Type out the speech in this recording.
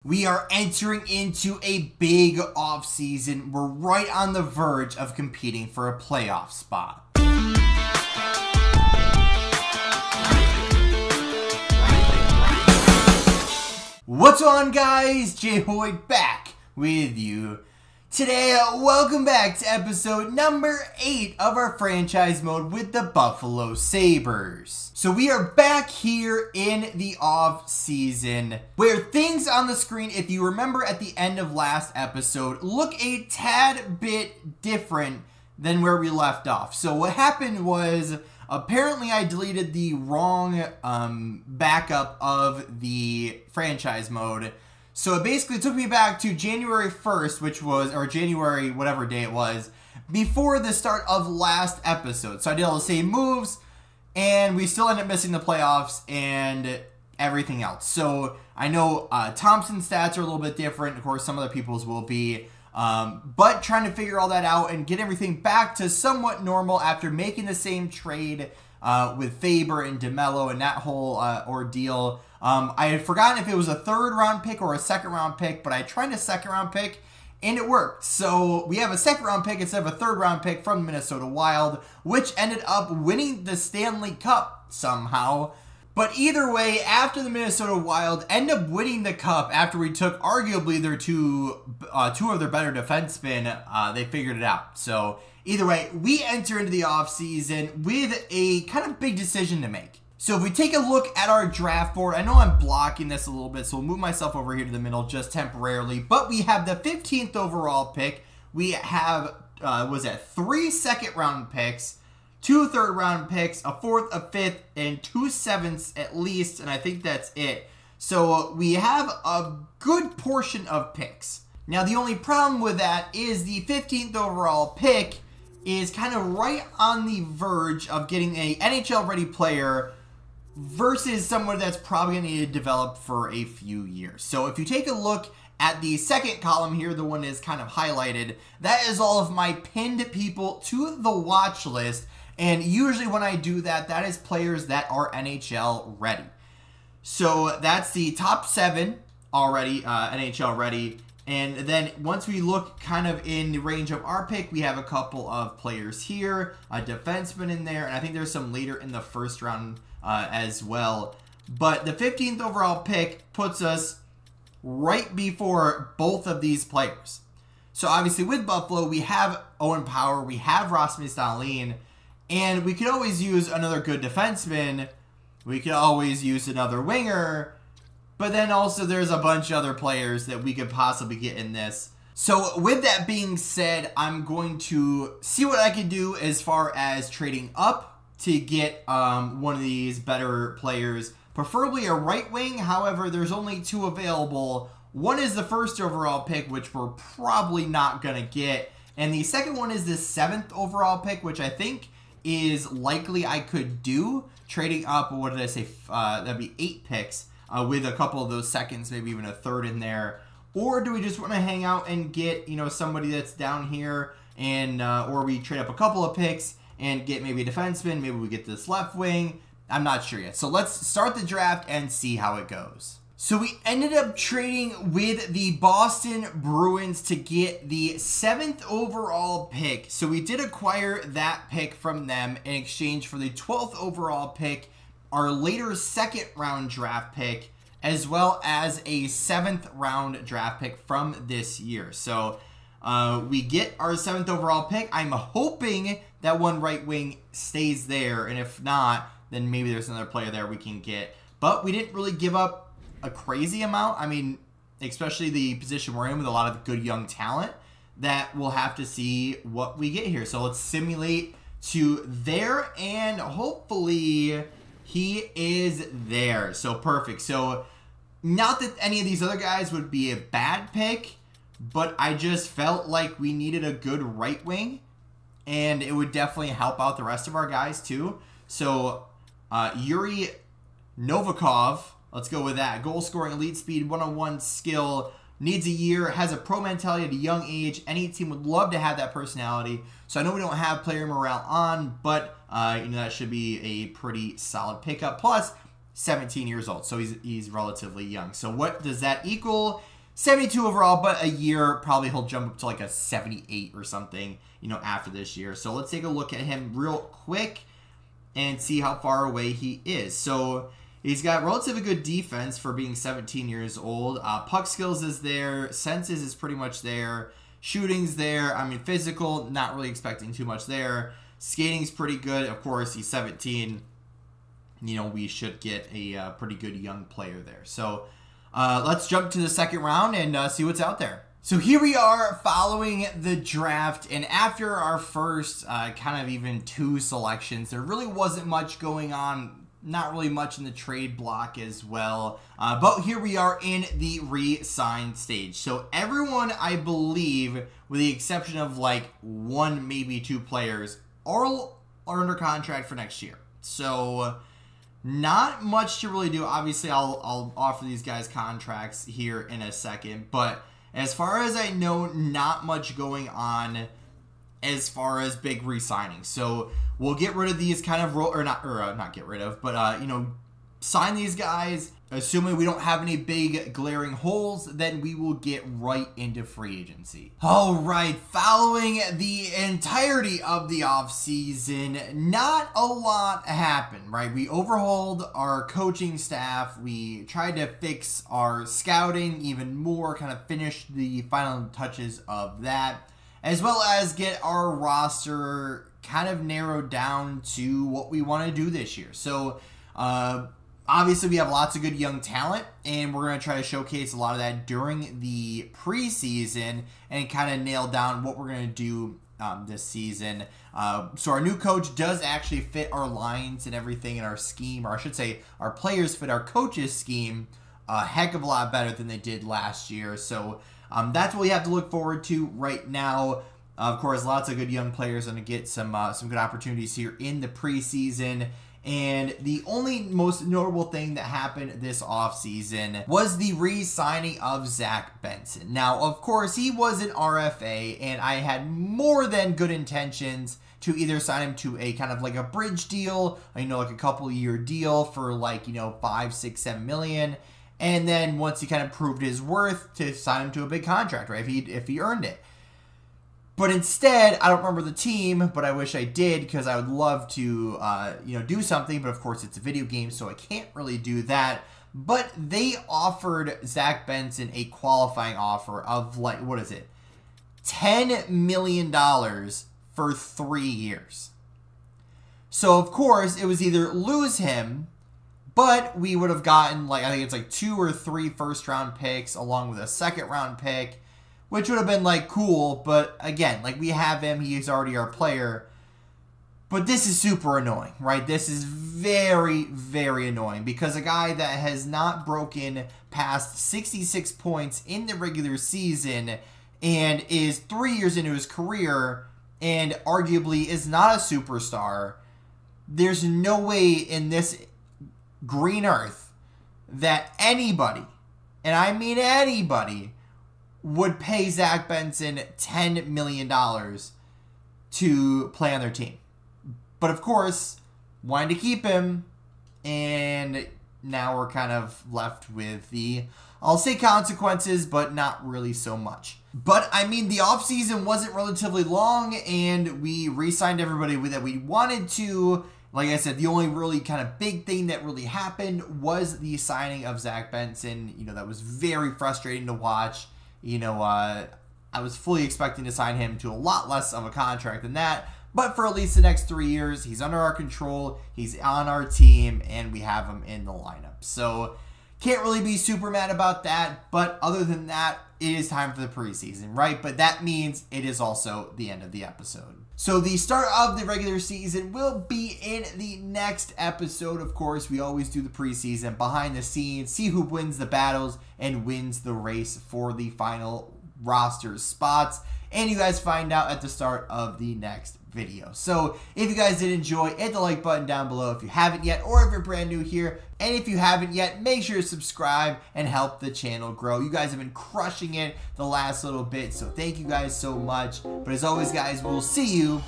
We are entering into a big offseason. We're right on the verge of competing for a playoff spot. What's on, guys? Ep.8 back with you today. Welcome back to episode number 8 of our franchise mode with the Buffalo Sabres. So we are back here in the off season where things on the screen, if you remember at the end of last episode, look a tad bit different than where we left off. So what happened was apparently I deleted the wrong backup of the franchise mode. So it basically took me back to January 1st, which was, or January whatever day it was, before the start of last episode. So I did all the same moves, and we still ended up missing the playoffs and everything else. So I know Thompson's stats are a little bit different. Of course, some other people's will be. But trying to figure all that out and get everything back to somewhat normal after making the same trade with Faber and DeMello and that whole ordeal. I had forgotten if it was a third round pick or a second round pick, but I tried a second round pick and it worked. So we have a second round pick instead of a third round pick from Minnesota Wild, which ended up winning the Stanley Cup somehow. But either way, after the Minnesota Wild ended up winning the Cup after we took arguably their two of their better defensemen, they figured it out. So either way, we enter into the offseason with a kind of big decision to make. So if we take a look at our draft board, I know I'm blocking this a little bit, so we'll move myself over here to the middle just temporarily. But we have the 15th overall pick. We have, 3 second-round picks, 2 third-round picks, a 4th, a 5th, and 2 7ths at least, and I think that's it. So we have a good portion of picks. Now, the only problem with that is the 15th overall pick is kind of right on the verge of getting a NHL-ready player versus someone that's probably going to need to develop for a few years. So if you take a look at the second column here, the one is kind of highlighted, that is all of my pinned people to the watch list. And usually when I do that, that is players that are NHL ready. So that's the top 7 already NHL ready. And then once we look kind of in the range of our pick, we have a couple of players here, a defenseman in there, and I think there's some later in the first round as well. But the 15th overall pick puts us right before both of these players. So obviously with Buffalo, we have Owen Power, we have Rasmus Dahlin, and we could always use another good defenseman. We could always use another winger. But then also there's a bunch of other players that we could possibly get in this. So with that being said, I'm going to see what I can do as far as trading up to get one of these better players. Preferably a right wing. However, there's only 2 available. One is the 1st overall pick, which we're probably not going to get. And the second one is the 7th overall pick, which I think is likely I could do. Trading up, what did I say? That'd be 8 picks. With a couple of those seconds, maybe even a third in there. Or do we just want to hang out and get, you know, somebody that's down here, and or we trade up a couple of picks and get maybe a defenseman, maybe we get this left wing. I'm not sure yet. So let's start the draft and see how it goes. So we ended up trading with the Boston Bruins to get the 7th overall pick. So we did acquire that pick from them in exchange for the 12th overall pick, our later second round draft pick, as well as a 7th round draft pick from this year. So we get our 7th overall pick. I'm hoping that one right wing stays there, and if not, then maybe there's another player there we can get. But we didn't really give up a crazy amount. I mean, especially the position we're in with a lot of good young talent, that we'll have to see what we get here. So let's simulate to there, and hopefully he is there. So perfect. So not that any of these other guys would be a bad pick, but I just felt like we needed a good right wing, and it would definitely help out the rest of our guys too. So Yuri Novikov, let's go with that. Goal scoring, elite speed, 101 skill, needs a year, has a pro mentality at a young age. Any team would love to have that personality. So I know we don't have player morale on, but you know, that should be a pretty solid pickup. Plus, 17 years old. So he's relatively young. So what does that equal? 72 overall, but a year, probably he'll jump up to like a 78 or something, after this year. So let's take a look at him real quick and see how far away he is. So he's got relatively good defense for being 17 years old. Puck skills is there. Senses is pretty much there. Shooting's there. I mean, physical, not really expecting too much there. Skating's pretty good. Of course, he's 17. We should get a pretty good young player there. So let's jump to the second round and see what's out there. So here we are following the draft, and after our first kind of even 2 selections, there really wasn't much going on, not really much in the trade block as well. But here we are in the re-sign stage. So everyone, I believe, with the exception of like 1, maybe 2 players, are under contract for next year. So not much to really do. Obviously, I'll offer these guys contracts here in a second. But as far as I know, not much going on as far as big re-signings. So we'll get rid of these kind of not get rid of, but sign these guys. Assuming we don't have any big glaring holes, then we will get right into free agency. All right, following the entirety of the offseason, not a lot happened, right? We overhauled our coaching staff. We tried to fix our scouting even more, kind of finish the final touches of that, as well as get our roster kind of narrowed down to what we want to do this year. So, obviously, we have lots of good young talent, and we're going to try to showcase a lot of that during the preseason and kind of nail down what we're going to do this season. So our new coach does actually fit our lines and everything in our scheme, or I should say our players fit our coach's scheme a heck of a lot better than they did last year. So that's what we have to look forward to right now. Of course, lots of good young players are going to get some good opportunities here in the preseason. And the only most notable thing that happened this offseason was the re-signing of Zach Benson. Now, of course, he was an RFA, and I had more than good intentions to either sign him to a kind of like a bridge deal, like a couple-year deal for like, 5, 6, 7 million. And then once he kind of proved his worth, to sign him to a big contract, right, if he earned it. But instead, I don't remember the team, but I wish I did, because I would love to, do something. But of course, it's a video game, so I can't really do that. But they offered Zach Benson a qualifying offer of like, what is it? $10 million for 3 years. So of course, it was either lose him, but we would have gotten like, I think it's like 2 or 3 first-round picks along with a second-round pick, which would have been, like, cool. But, again, like, we have him. He is already our player. But this is super annoying, right? This is very, very annoying. Because a guy that has not broken past 66 points in the regular season and is 3 years into his career and arguably is not a superstar, there's no way in this green earth that anybody, and I mean anybody, would pay Zach Benson $10 million to play on their team. But of course, wanted to keep him, and now we're kind of left with the, I'll say consequences, but not really so much. But, I mean, the offseason wasn't relatively long, and we re-signed everybody that we wanted to. Like I said, the only really kind of big thing that really happened was the signing of Zach Benson. That was very frustrating to watch. I was fully expecting to sign him to a lot less of a contract than that. But for at least the next 3 years, he's under our control, he's on our team, and we have him in the lineup. So, can't really be super mad about that. But other than that, it is time for the preseason, right? But that means it is also the end of the episode. So the start of the regular season will be in the next episode. Of course, we always do the preseason behind the scenes, see who wins the battles and wins the race for the final roster spots. And you guys find out at the start of the next video. So if you guys did enjoy, hit the like button down below if you haven't yet, or if you're brand new here. And if you haven't yet, make sure to subscribe and help the channel grow. You guys have been crushing it the last little bit, so thank you guys so much. But as always, guys, we'll see you